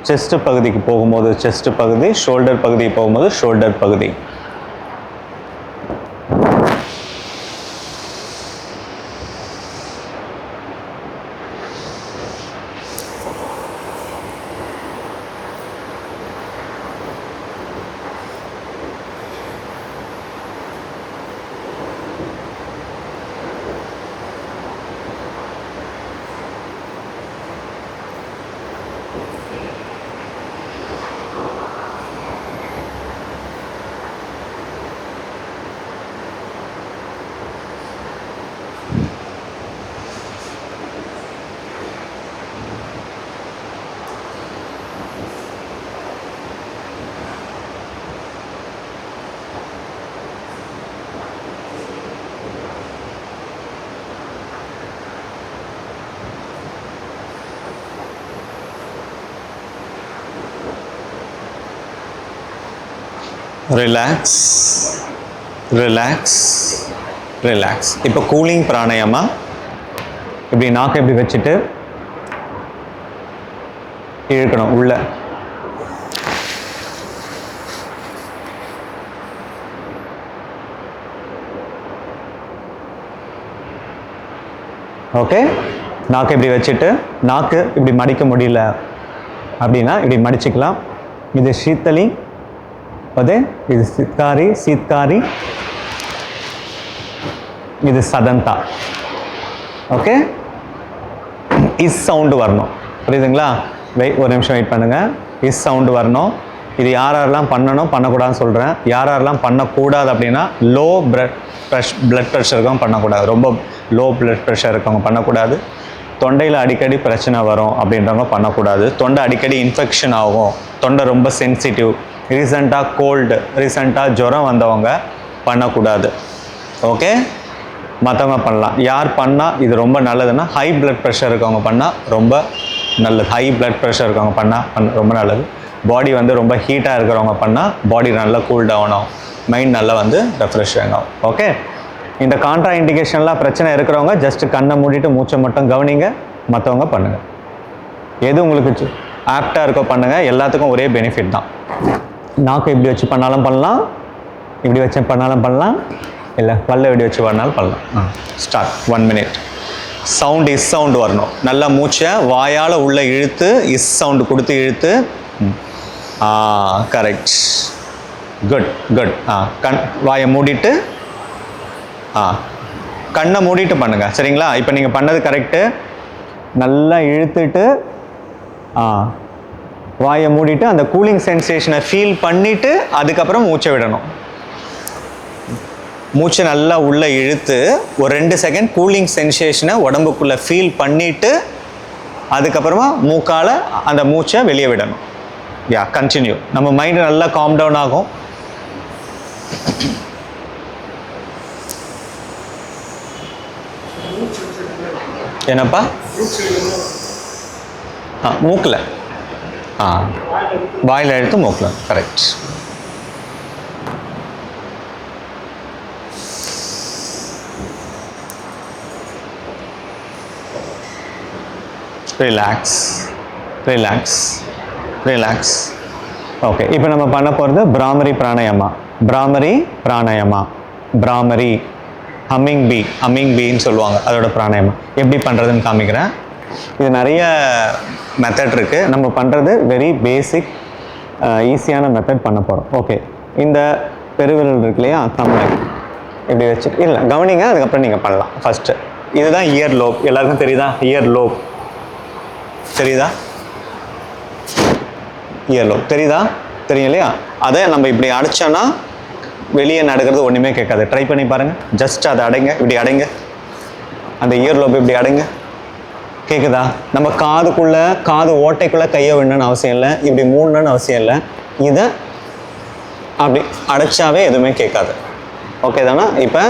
செஸ்ட் பகுதிக்கு போகும்போது செஸ்ட் பகுதி, ஷோல்டர் பகுதிக்கு போகும்போது ஷோல்டர் பகுதி. Relax, relax, relax. இப்போ கூலிங் பிராணாயாமா. இப்படி நாக்கை இப்படி வச்சுட்டு இழுக்கணும் உள்ள. ஓகே, நாக்கு இப்படி வச்சுட்டு, நாக்கு இப்படி மடிக்க முடியல அப்படின்னா இப்படி மடிச்சுக்கலாம். இது சீத்தலி, அதே இது சித்காரி, சீத்காரி, இது சதந்தா. ஓகே, இஸ் சவுண்டு வரணும், புரியுதுங்களா? ஒரு நிமிஷம் வெயிட் பண்ணுங்கள். இஸ் சவுண்டு வரணும். இது யாரெல்லாம் பண்ணணும் பண்ணக்கூடாதுன்னு சொல்கிறேன். யாரெல்லாம் பண்ணக்கூடாது அப்படின்னா லோ பிளட் ப்ரெஷர் இருக்கவங்க பண்ணக்கூடாது. ரொம்ப லோ பிளட் ப்ரெஷர் இருக்கவங்க பண்ணக்கூடாது. தொண்டையில் அடிக்கடி பிரச்சனை வரும் அப்படின்றவங்க பண்ணக்கூடாது. தொண்டை அடிக்கடி இன்ஃபெக்ஷன் ஆகும், தொண்டை ரொம்ப சென்சிட்டிவ், ரீசெண்டாக கோல்டு, ரீசெண்டாக ஜுரம் வந்தவங்க பண்ணக்கூடாது. ஓகே, மற்றவங்க பண்ணலாம். யார் பண்ணால் இது ரொம்ப நல்லதுன்னா ஹை பிளட் ப்ரெஷர் இருக்கவங்க பண்ணால் ரொம்ப நல்லது. ஹை பிளட் ப்ரெஷர் இருக்கவங்க பண்ணால் ரொம்ப நல்லது. பாடி வந்து ரொம்ப ஹீட்டாக இருக்கிறவங்க பண்ணால் பாடி நல்லா கூல் டவுன் ஆகும், மைண்ட் நல்லா வந்து ரெஃப்ரெஷ் ஆகும். ஓகே, இந்த கான்ட்ரா இண்டிகேஷன்லாம் பிரச்சனை இருக்கிறவங்க ஜஸ்ட் கண்ணை மூடிட்டு மூச்சை மட்டும் கவனிங்க, மற்றவங்க பண்ணுங்கள். எது உங்களுக்கு ஆப்டாக இருக்கோ பண்ணுங்கள். எல்லாத்துக்கும் ஒரே பெனிஃபிட் தான். நாக்கு இப்படி வச்சு பண்ணாலும் பண்ணலாம், இப்படி வச்சு பண்ணாலும் பண்ணலாம், இல்லை பல்ல இப்படி வச்சு பண்ணாலும் பண்ணலாம். Start. 1 minute. Sound is sound வரணும். நல்லா மூச்சை வாயால் உள்ளே இழுத்து இஸ் சவுண்டு கொடுத்து இழுத்து. Correct, good good. வாயை மூடிட்டு கண்ணை மூடிட்டு பண்ணுங்கள், சரிங்களா? இப்போ நீங்கள் பண்ணது கரெக்டு. நல்லா இழுத்துட்டு வாயை மூடிட்டு அந்த கூலிங் சென்சேஷனை ஃபீல் பண்ணிவிட்டு அதுக்கப்புறம் மூச்சை விடணும். மூச்சை நல்லா உள்ளே இழுத்து ஒரு 2 செகண்ட் கூலிங் சென்சேஷனை உடம்புக்குள்ளே ஃபீல் பண்ணிவிட்டு அதுக்கப்புறமா மூக்கால் அந்த மூச்சை வெளியே விடணும். கண்டினியூ. நம்ம மைண்டு நல்லா காம் டவுன் ஆகும். என்னப்பா? மூக்கில், வாயில் எடுத்து மூக்கில். Correct. Relax, relax, relax. Okay, இப்போ நம்ம பண்ண போகிறது பிராமரி பிராணாயாமா. பிராமரி பிராணாயாமா, பிராமரி ஹம்மிங் பீன்னு சொல்லுவாங்க, அதோட பிராணாயாமம் எப்படி பண்ணுறதுன்னு காமிக்கிறேன். இது நிறைய மெத்தட் இருக்குது. நம்ம பண்ணுறது வெரி பேசிக் ஈஸியான மெத்தட் பண்ண போகிறோம். ஓகே, இந்த பெருவிரல் இருக்கு இல்லையா, தமிழ் இப்படி வச்சு இல்லை கவனிங்க, அதுக்கப்புறம் நீங்கள் பண்ணலாம். ஃபஸ்ட்டு இதுதான் இயர் லோப். எல்லாருக்கும் தெரியுதா? இயர் லோப் தெரியுதா? இயர் லோப் தெரியுதா? தெரியும் இல்லையா? அதை நம்ம இப்படி அடைச்சோன்னா வெளியே நடக்கிறது ஒன்றுமே கேட்காது. ட்ரை பண்ணி பாருங்கள். ஜஸ்ட் அதை அடைங்க, இப்படி அடைங்க, அந்த இயர் லோப் இப்படி அடைங்க. கேட்குதா? நம்ம காது ஓட்டைக்குள்ளே கையை விடணுன்னு அவசியம் இல்லை, இப்படி மூடணுன்னு அவசியம் இல்லை. இதை அப்படி அடைச்சாவே எதுவுமே கேட்காது. ஓகே தானே? இப்போ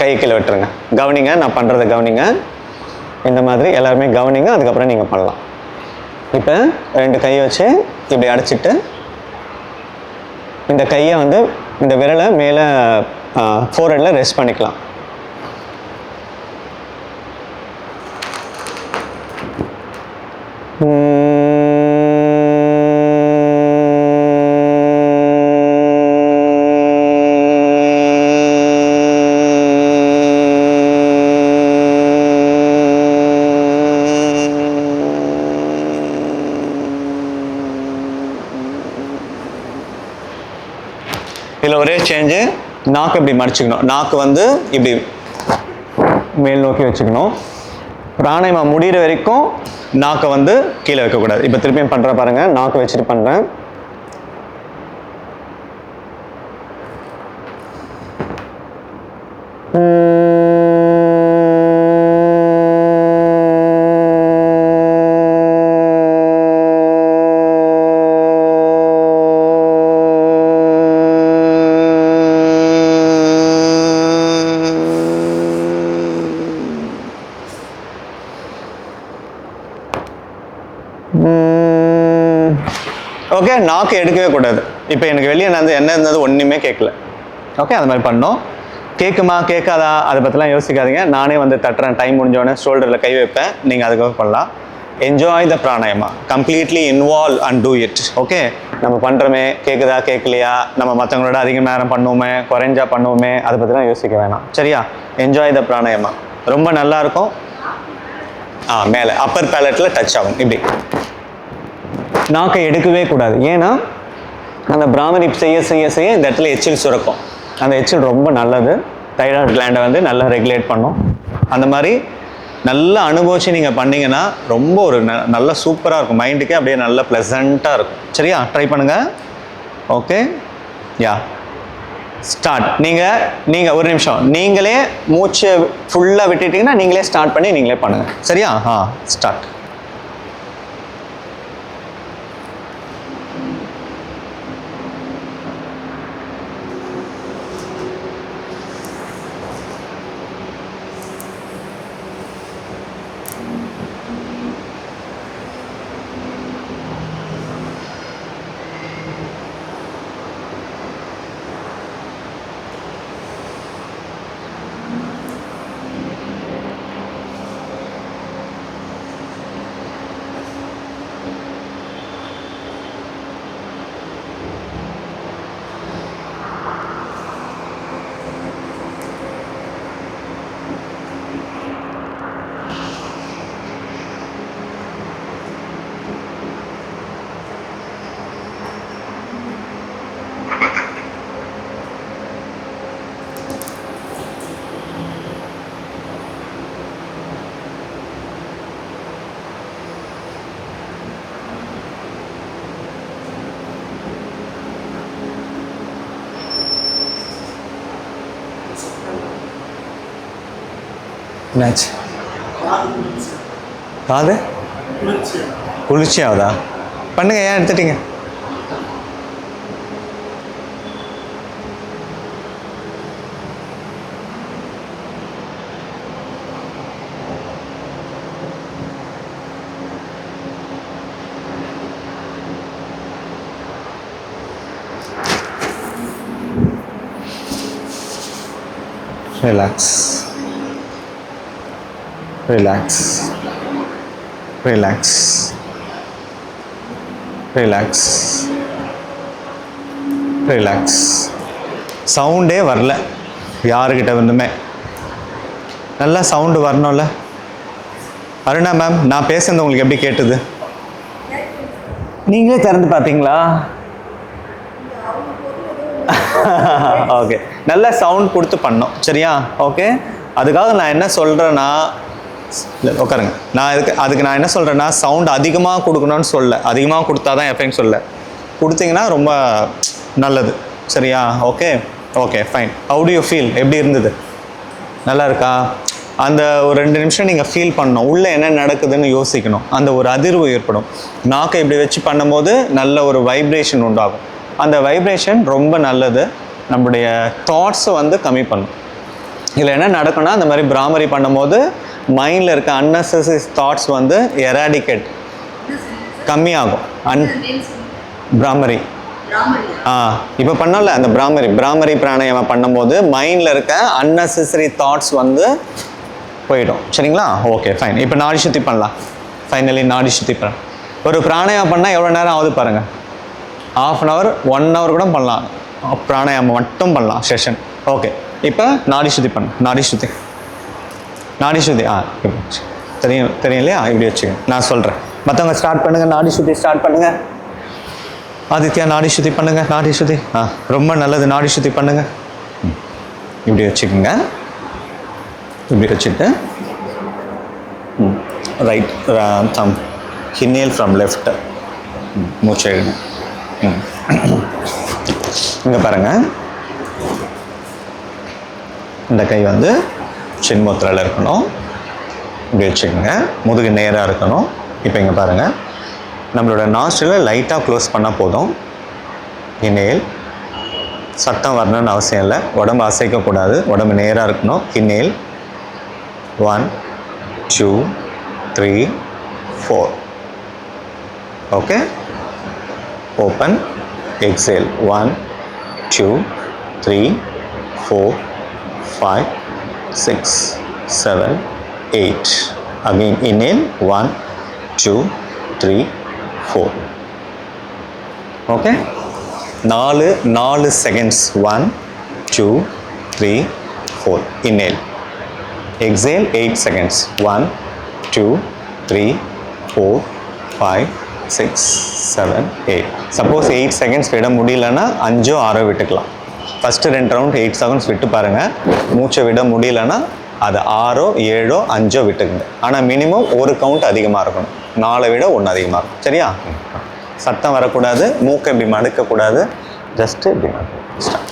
கையை கீழே விட்டுருங்க. கவனிங்க, நான் பண்ணுறதை கவனிங்க. இந்த மாதிரி எல்லாருமே கவனிங்க, அதுக்கப்புறம் நீங்கள் பண்ணலாம். இப்போ 2 கையை வச்சு இப்படி அடைச்சிட்டு இந்த கையை வந்து இந்த விரலை மேலே ஃபோர்ஹெட்டில் ரெஸ்ட் பண்ணிக்கலாம். இதில் ஒரே சேஞ்சு, நாக்கு இப்படி மடிச்சுக்கணும். நாக்கு வந்து இப்படி மேல் நோக்கி வச்சுக்கணும். பிராணாயாமா முடிகிற வரைக்கும் நாக்கை வந்து கீழே வைக்கக்கூடாது. இப்போ திருப்பியும் பண்ணுற பாருங்கள், நாக்கு வச்சுட்டு பண்ணுறேன். ஓகே, நாக்கு எடுக்கவே கூடாது. இப்போ எனக்கு வெளியே நான் என்ன இருந்தது ஒன்றுமே கேட்கல. ஓகே, அது மாதிரி பண்ணோம். கேட்குமா கேட்காதா அதை பற்றிலாம் யோசிக்காதீங்க. நானே வந்து தட்டுறேன், டைம் முடிஞ்சோடனே ஷோல்டரில் கை வைப்பேன், நீங்கள் அதுக்காக பண்ணலாம். Enjoy the pranayama, completely involve and do it. Okay, நம்ம பண்ணுறோமே, கேட்குதா கேட்கலையா, நம்ம மற்றவங்களோட அதிக நேரம் பண்ணுவோமே, குறைஞ்சா பண்ணுவோமே, அதை பற்றிலாம் யோசிக்க வேணாம். சரியா? என்ஜாய் த பிராணாயமா, ரொம்ப நல்லாயிருக்கும். மேலே அப்பர் பேலட்டில் டச் ஆகும். இப்படி நாக்கை எடுக்கவே கூடாது. ஏன்னா அந்த பிராமரி செய்ய செய்ய செய்ய இந்த இடத்துல எச்சில் சுரக்கும். அந்த எச்சில் ரொம்ப நல்லது, தைராய்டு கிளாண்டை வந்து நல்லா ரெகுலேட் பண்ணும். அந்த மாதிரி நல்லா அனுபவிச்சு நீங்கள் பண்ணிங்கன்னா ரொம்ப ஒரு நல்ல சூப்பராக இருக்கும். மைண்டுக்கே அப்படியே நல்ல ப்ளசண்ட்டாக இருக்கும். சரியா? ட்ரை பண்ணுங்கள். ஓகே, யா, ஸ்டார்ட். நீங்கள் ஒரு நிமிஷம் நீங்களே மூச்சை ஃபுல்லாக விட்டுட்டிங்கன்னா நீங்களே ஸ்டார்ட் பண்ணி நீங்களே பண்ணுங்கள். சரியா? ஸ்டார்ட். என்னாச்சு? காது குளிர்ச்சி ஆகுதா? பண்ணுங்க. ஏன் எடுத்துட்டீங்க? Relax, relax, relax, relax, relax. சவுண்டே வரல யாருக்கிட்ட வந்துமே. நல்லா சவுண்டு வரணும்ல. அருணா மேம், நான் பேசுறது உங்களுக்கு எப்படி கேட்டுது? நீங்களே திறந்து பார்த்தீங்களா? ஓகே, நல்ல சவுண்ட் கொடுத்து பண்ணோம். சரியா? ஓகே, அதுக்காக நான் என்ன சொல்கிறேன்னா, உட்காருங்க. அதுக்கு நான் என்ன சொல்கிறேன்னா, சவுண்ட் அதிகமாக கொடுக்கணும்னு சொல்ல, அதிகமாக கொடுத்தா தான் எஃபெக்ட் சொல்ல, கொடுத்தீங்கன்னா ரொம்ப நல்லது. சரியா? Okay, okay, fine. How to you feel? எப்படி இருந்தது? நல்லா இருக்கா? அந்த ஒரு 2 நிமிஷம் நீங்கள் ஃபீல் பண்ணணும், உள்ளே என்ன நடக்குதுன்னு யோசிக்கணும். அந்த ஒரு அதிர்வு ஏற்படும். நாக்கை இப்படி வச்சு பண்ணும்போது நல்ல ஒரு வைப்ரேஷன் உண்டாகும். அந்த வைப்ரேஷன் ரொம்ப நல்லது. நம்முடைய தாட்ஸை வந்து கம்மி பண்ணும். இதில் என்ன நடக்கும்னா, அந்த மாதிரி பிராமரி பண்ணும்போது மைண்டில் இருக்க அன்னெசரி தாட்ஸ் வந்து எராடிகேட் கம்மியாகும். பிராமரி இப்போ பண்ணல, அந்த பிராமரி பிராணாயாமம் பண்ணும்போது மைண்டில் இருக்க அன்னெசரி தாட்ஸ் வந்து போயிடும். சரிங்களா? Okay, fine. இப்போ நாடி சுத்தி பண்ணலாம். ஃபைனலி நாடி சுத்தி பண்ணலாம். ஒரு பிராணாயாமம் பண்ணால் எவ்வளோ நேரம் ஆகுது பாருங்கள். 1/2 hour 1 hour கூட பண்ணலாம். பிராணாயாமம் மட்டும் பண்ணலாம் செஷன். ஓகே, இப்போ நாடி சுத்தி பண்ண. நாடி சுத்தி தெரியும் இல்லையா? இப்படி வச்சுக்கோங்க. நான் சொல்கிறேன், மற்றவங்க ஸ்டார்ட் பண்ணுங்கள். நாடி சுத்தி ஸ்டார்ட் பண்ணுங்கள். ஆதித்யா, நாடி சுத்தி பண்ணுங்கள். நாடி சுத்தி ரொம்ப நல்லது. நாடி சுத்தி பண்ணுங்கள். இப்படி வச்சுக்கோங்க. இப்படி வச்சுட்டு right them inhale from left. மூச்சை எடுங்க. இங்கே பாருங்கள், இந்த கை வந்து சின்முத்திரையில் இருக்கணும். இப்படி வச்சுக்கோங்க. முதுகு நேராக இருக்கணும். இப்போ இங்கே பாருங்கள், நம்மளோட நாஸ்ட்ரிலை லைட்டாக க்ளோஸ் பண்ணால் போதும். இன்ஹேல். சத்தம் வரணும்னு அவசியம் இல்லை. உடம்பு அசைக்கக்கூடாது. உடம்பு நேராக இருக்கணும். Inhale 1 2 3 4. Okay, open, exhale, 1, 2, 3, 4, 5, 6, 7, 8. Again inhale, 1, 2, 3, 4. Okay? 4 seconds. 1, 2, 3, 4. Inhale. Exhale 8 seconds. 1, 2, 3, 4, 5, 6, 7, 8. Suppose 8 seconds விட முடியலன்னா 5 6 விட்டுக்கலாம். ஃபர்ஸ்ட் 2 ரவுண்ட் 8 செகண்ட்ஸ் விட்டு பாருங்க. மூச்சை விட முடியலன்னா அது 6 7 5 விட்டுக்குங்க. ஆனால் மினிமம் ஒரு கவுண்ட் அதிகமாக இருக்கணும். 4 விட 1 அதிகமாக இருக்கும். சரியா? சத்தம் வரக்கூடாது, மூக்கை இப்படி மடுக்கக்கூடாது, ஜஸ்ட் இப்படி ஸ்டார்ட்.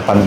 பண்ணு.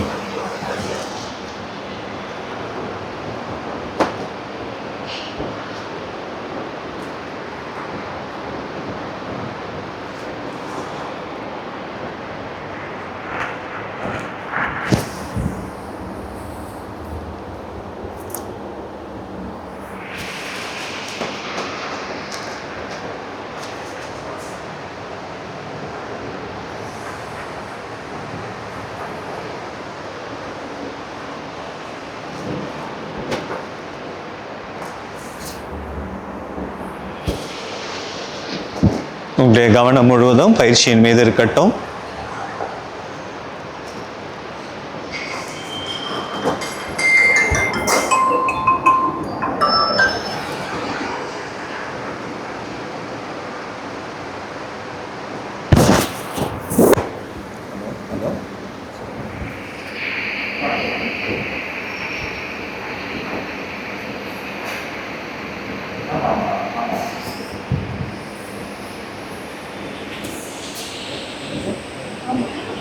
உங்களுடைய கவனம் முழுவதும் பயிற்சியின் மீது இருக்கட்டும்.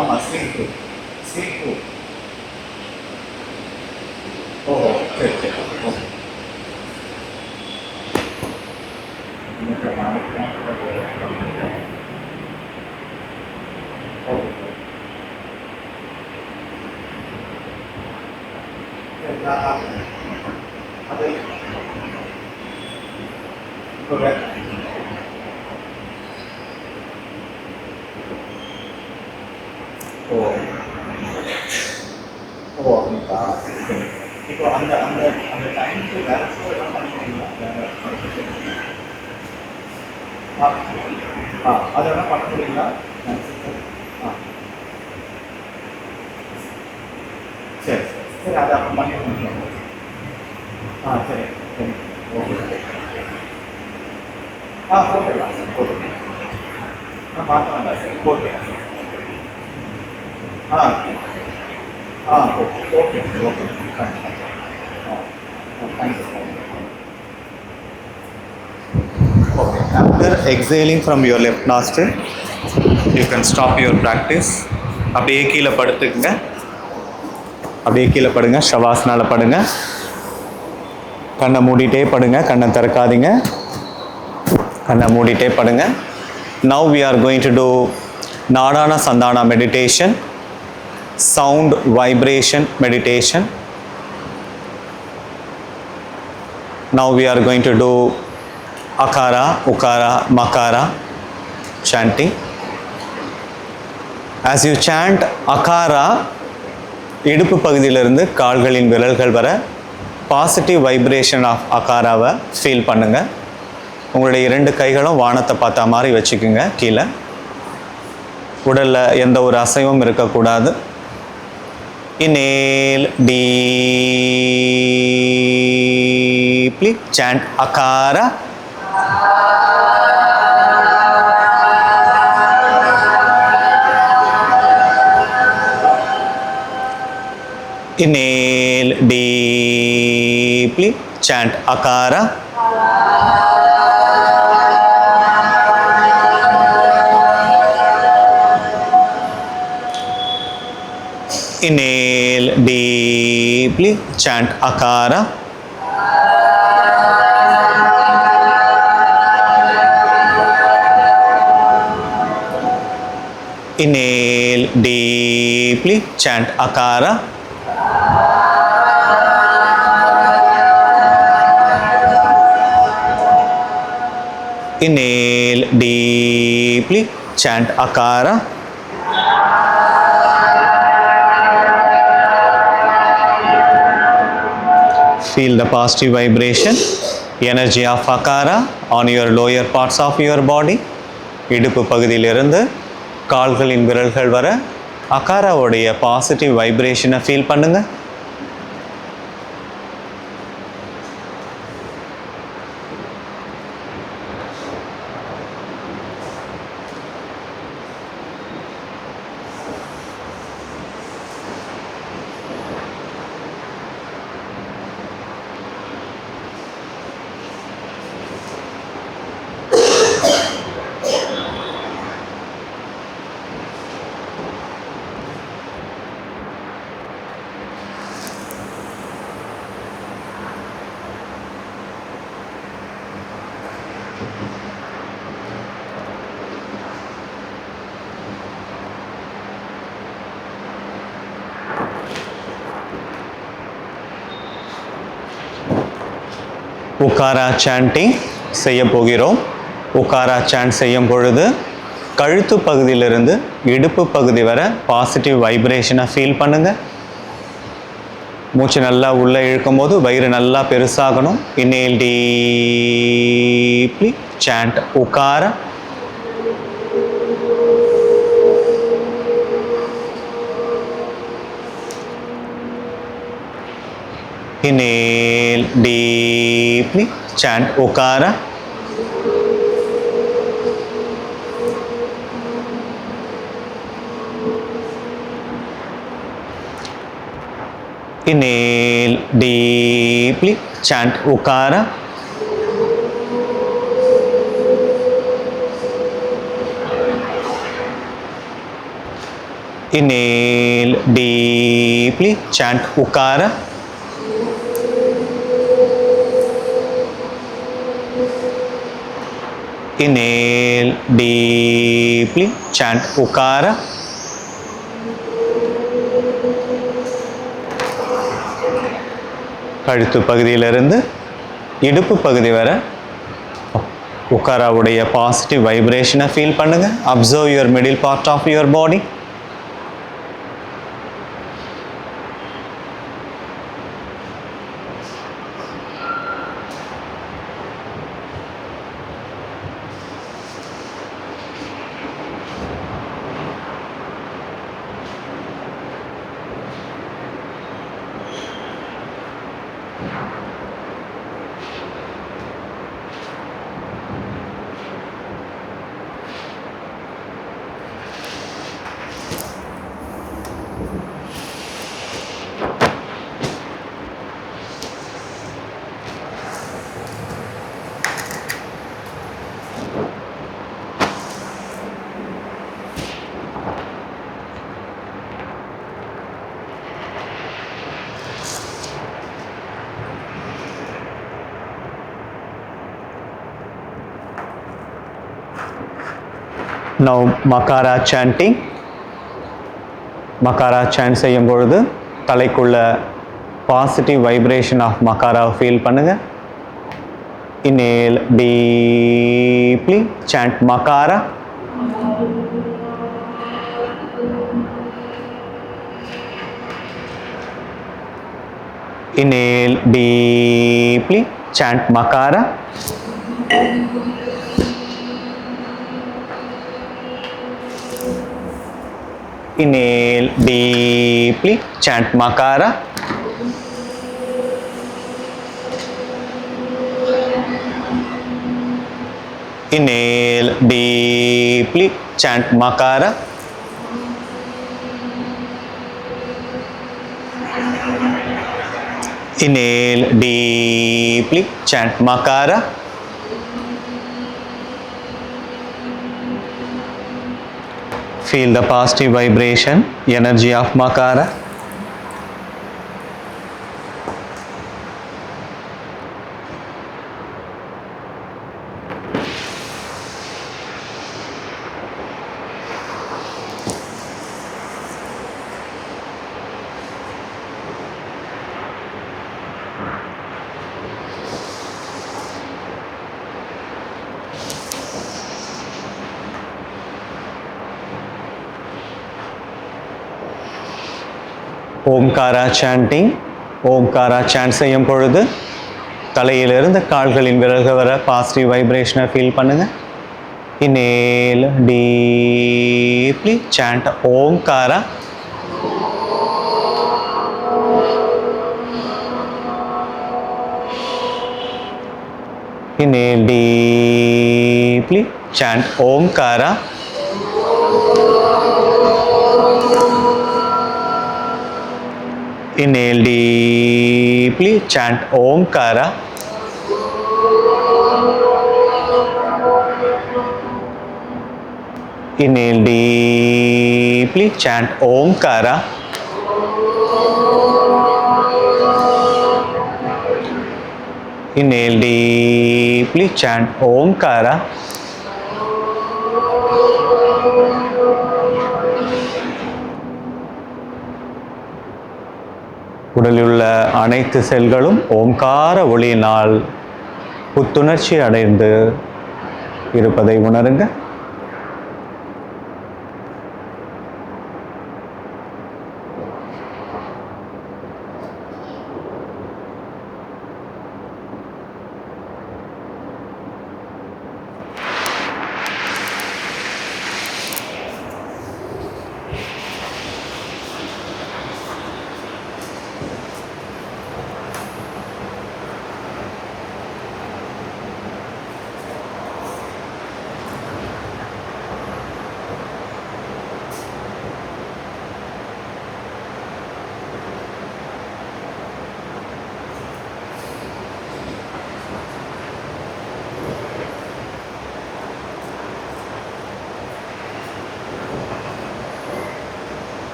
ஆமாம், ஸ்லீப்பு. ஓ, சரி ஓகே. அது அப்படிங்களா? இப்போ அந்த அந்த அந்த டைமுக்கு வேறு எல்லாம் பண்ணிக்கிறீங்களா? அதெல்லாம் பண்ண முடியுங்களா? சரி சரி, அதை அப்போ பண்ணி முடியும். சரி சரி, ஓகே. போட்டுடலாம் சார், போட்டுக்கலாம். பார்க்க வேண்டாம் சார், போட்டுக்கலாம். Okay okay okay, thank you. Okay, after exhaling from your left nostril, you can stop your practice. அப்படியே கீழே படுத்துக்குங்க. அப்படியே கீழே படுங்க, ஷவாஸ்னால படுங்க. கண்ணை மூடிட்டே படுங்க, கண்ணை திறக்காதீங்க. கண்ணை மூடிட்டே படுங்க. Now we are going to do Nadana Sandhana meditation, sound vibration meditation. Now we are going to do Akara, Ukara, Makara chanting. As you chant Akara, இடுப்பு பகுதியிலிருந்து கால்களின் விரல்கள் வர பாசிட்டிவ் வைப்ரேஷன் ஆஃப் அகாராவை ஃபீல் பண்ணுங்கள். உங்களுடைய 2 கைகளும் வானத்தை பார்த்தா மாதிரி வச்சுக்குங்க. கீழே உடலில் எந்த ஒரு அசைவும் இருக்கக்கூடாது. Inhale deeply, chant Akara. Inhale deeply, chant Akara. Inhale deeply. deeply. Chant Akara. Inhale deeply. Chant Akara. Inhale deeply. Chant Akara. Feel the positive vibration, energy of Akara on your lower parts of your body. இடுப்பு பகுதியிலிருந்து கால்களின் விரல்கள் வர அகாராவுடைய positive வைப்ரேஷனை feel பண்ணுங்க. உக்காரா sanding செய்ய போகிறோம். உக்காரா sand செய்யும் பொழுது கழுத்து பகுதியிலிருந்து இடுப்பு பகுதி வரை பாசிட்டிவ் வைப்ரேஷனை ஃபீல் பண்ணுங்க. மூச்சு நல்லா உள்ளே இழுக்கும் போது வயிறு நல்லா பெருசாகணும். Inhale deeply. Chant Ukara. Inhale deeply. Chant Okara. Inhale deeply. Chant Okara. Inhale deeply. Chant Okara. Inhale deeply. Chant Okara. கழுத்து பகுதியிலிருந்து இடுப்பு பகுதி வரை உக்காராவுடைய பாசிட்டிவ் வைப்ரேஷனை ஃபீல் பண்ணுங்க. Observe your middle part of your body. Now Makara chanting. Makara chant செய்யும் பொழுது தலைக்குள்ள positive vibration of Makara feel பண்ணுங்க. Inhale deeply. Chant Makara. Inhale deeply. Chant Makara. Inhale deeply. Chant Makara. Inhale deeply. Chant Makara. Inhale deeply. Chant Makara. Feel the positive vibration, energy of Makara. Omkara chanting. Omkara chant செய்யும் பொழுது தலையிலிருந்து கால்களின் விரல்கள் வர positive வைப்ரேஷனை feel பண்ணுங்க. Inhale deeply, chant Omkara. Inhale deeply, chant Omkara. Inhale deeply, chant Omkara. Inhale deeply, chant Omkara. Inhale deeply, chant Omkara. உடலில் உள்ள அனைத்து செல்களும் ஓம்கார ஒளியினால் புத்துணர்ச்சி அடைந்து இருப்பதை உணருங்க.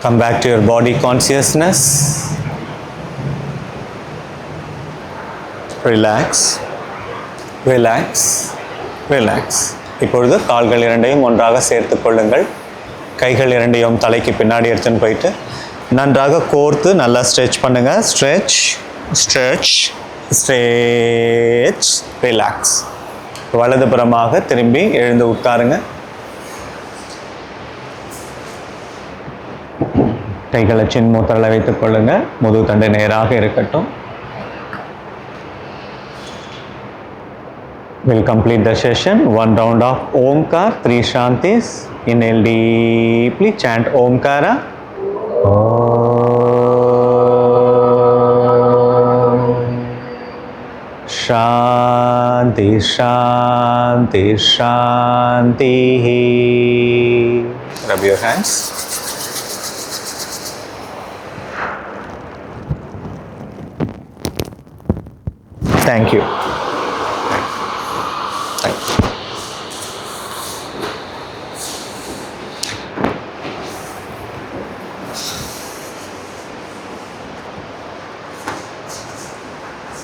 Come back to your body consciousness. Relax, relax, relax. இப்பொழுது கால்கள் இரண்டையும் ஒன்றாக சேர்த்துக் கொள்ளுங்கள். கைகள் இரண்டையும் தலைக்கு பின்னாடி எடுத்துன்னு போயிட்டு நன்றாக கோர்த்து நல்லா ஸ்ட்ரெச் பண்ணுங்க. Stretch, stretch, stretch, relax. வலதுபுறமாக திரும்பி எழுந்து உட்காருங்க. கைகளை சின் மூத்தரில் வைத்துக் கொள்ளுங்க. முதுகு தண்டு நேராக இருக்கட்டும். We'll complete the session. 1 round of Omkar, 3 Shantis. Inhale deeply, chant Omkara. Shanti, Shanti, Shanti. Rub your hands. Thank you. Thank you.